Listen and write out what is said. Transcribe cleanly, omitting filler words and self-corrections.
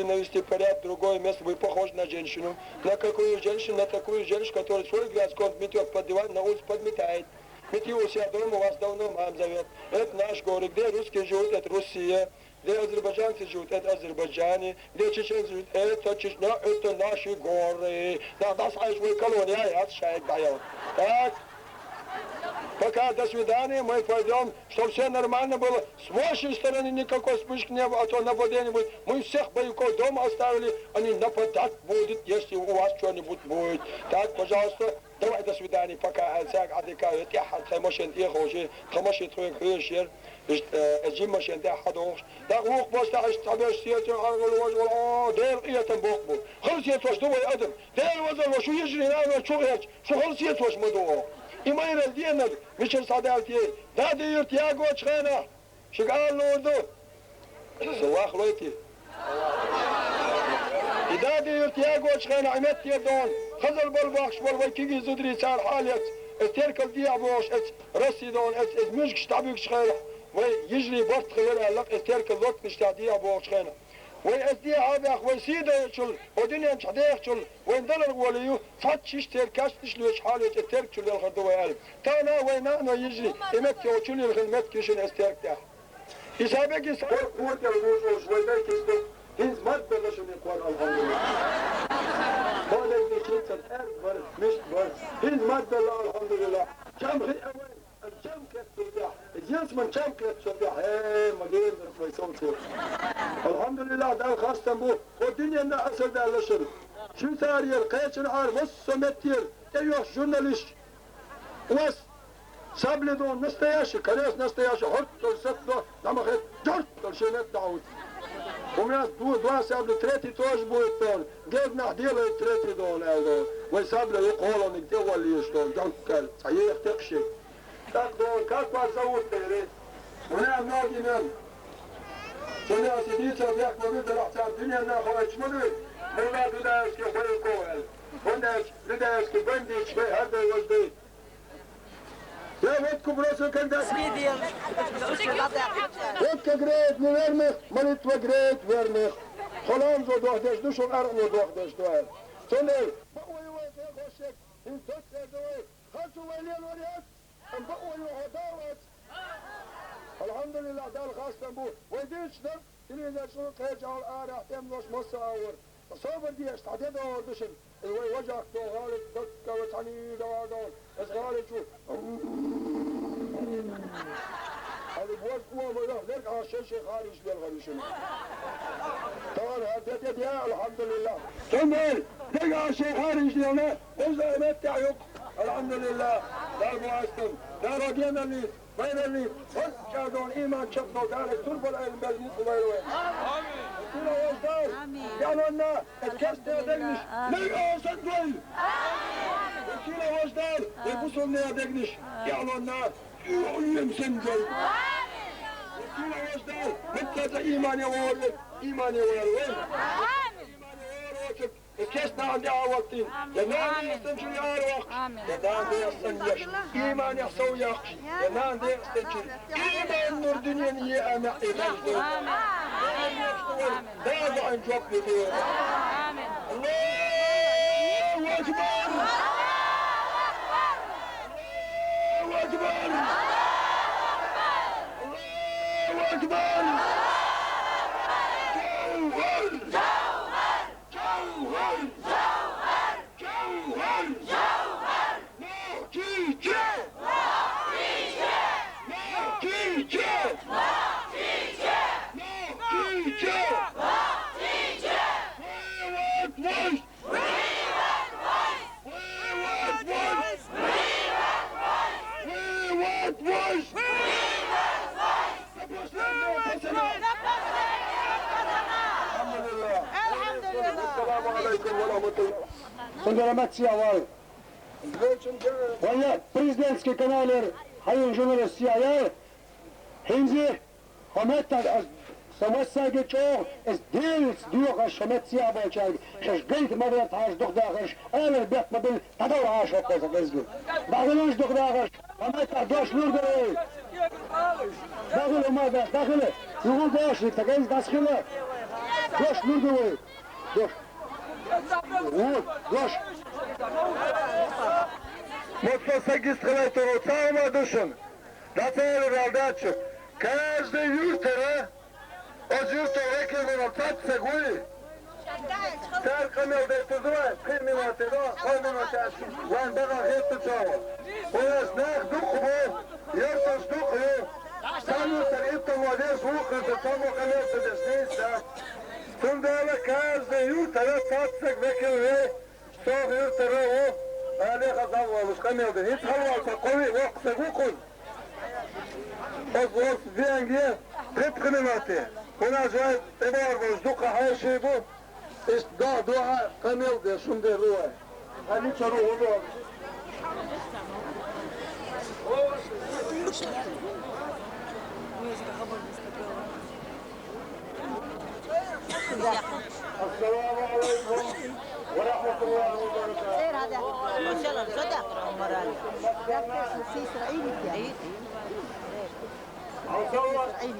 навести порядок, другое место, вы похожи на женщину. На какую женщину? На такую женщину, которая свой грязь метет под диван, на улице подметает. Мети у себя дома, вас давно мам зовет. Это наш город. Где русские живут, это Россия. Где азербайджанцы живут, это Азербайджане. Где чеченцы живут, это Чечня, это наши горы. Да, das heißt, вы колония, я отшайк дает. Так. Пока, до свидания, мы пойдем, чтобы все нормально было. С вашей стороны никакой вспышки не было, а то нападение будет. Мы всех боевиков дома оставили, они нападать будут, если у вас что-нибудь будет. Так, пожалуйста, давай, до свидания, пока. الجيم ماشي نتاع حد وش دا وق باش تاع تعبير سياسي داير قية بوقبو خلصيت واش دوا يقدم داير وزر وشو يجري هنا شو هيك شو خلصيت واش مدوه إما يردينا مش الصدالتي دا دير تياغو تشخينا شو قال له دو سواخ لويتي إذا دير تياغو تشخينا عمت يدون خزر بالباخش بالباكيجي زدري صار حاليت التركل دي ابوش راسي دون مش تعبيك شخينا ويجري بط خير لك التركل وقت مش تعدي ابوش خينا ويأدي هذا ويسيده شل ودنيا مش حديق شل وين دلر وليو فتش تركاش تشلوش حاله الترك شل الخدو قال تانا وين انا يجري امك وشل الخدمات كيشن استرك تاع يسابق يسابق قوت الوجوش ويدك يستو هنز مد بلشن يقول الحمد لله هذا اللي كنت الأرض مش بر هنز مد الحمد لله كم خي أول الجم كت صباح الجنس من كم كت صباح مدير فيصوت الحمد لله ده خاص تنبو والدنيا الناس ده لشر شو ثاني القيش العار وص متير ايوه جورناليست وص سابل دون نستياش كلاس نستياش حط السطو لما خد جرت الشنات دعوت ومن دوا سابل تريتي توج بويتون جبنا حديله تريتي دون هذا وسابل يقولوا انك تولي يشتون جنكل صحيح تقشي تاخذون كاكوا زود تريت ونعم ناقي نعم سنة سيدي صديق مبيد الأحسان دنيا ناخوة شمدوي ملا بدايش كفاية كوهل وناش بدايش كبندي شبه هذا وجدي يا ودكم براسو كان دا سيدي ودك قريت نورمخ مريت وقريت ورمخ خلام زو دوحدش دوشو أرنو دوحدش دوار سنة بقوي ويسي خوشك انتوت سيدوي خلصوا ويلين وريات بقوي وهداوت الحمد لله ده الخاص تنبو ويديش ده اللي إذا شو كيج على الآرة احتملوش مصور صوب دي استعداد وردشن وجهك تو غالب دكة وتعني دوادون بس غالب شو هذا بوز قوة مده نرجع الشيء خارج للغريشن طبعا هديت يا الحمد لله كمل نرجع الشيء خارج لنا وزا متع يق الحمد لله دار بواسطن دار ودينا اللي بين اللي وجدون إيمان شفنا ذلك تربو العلم بالمثل ويروين آمين كلا وجدان قالوا لنا الكست يدقنش نلقى صدوي آمين كلا وجدان يبصوا لنا يدقنش قالوا لنا يمسن جل آمين كلا وجدان مثل إيمان يوالد إيمان يوالد الكسنا عندي عوضتين ينام يستنجل ياروخ ينام يستنجل إيمان يحصو يخش ينام يستنجل إيمان نور دنيا يأمع إيمان دافع عن جوب لديه الله أكبر الله أكبر الله أكبر Федерация авал. Ваня президентский каналер хайын журналист сияяр. Хинзи хамета самасаги чо es deels duoga шамеция бачаг. Шаш гейт мадра таш догдагаш. Алер бек мабил тадаваш окоза безгу. Багылаш догдагаш. Хамета дош нурдой. Багылы мада, багылы. Югул дош, тагез дасхила. Doş Nurdovoy. Doş. Doş. Mutlu 8 kılaytonu sağma düşün. Nasıl raldacı? Каждый юртера, от юртера векелена татса гуи. Сар камел да се зове, 3 минути до, 3 минути аз. Ван бага хетто чава. Ояс нах духово, юрташ духово. Само тер ито младеж луката, само камел се десница. Тундала каждый юртера татса векелена, сов юртера о. Ali kazanmamış kamelden. Hiç halvarsa kovi vaksa gukun. Az viengiye kıpkını mati. Buna acayip ebar boş duka her şey bu. İşte dua kamelde şimdi ruha. Ali çarı oldu. Assalamu alaikum ve rahmetullahi ve berekatuhu. غير هذا ما شاء الله صدق مرالي في اسرائيل يعني اسرائيل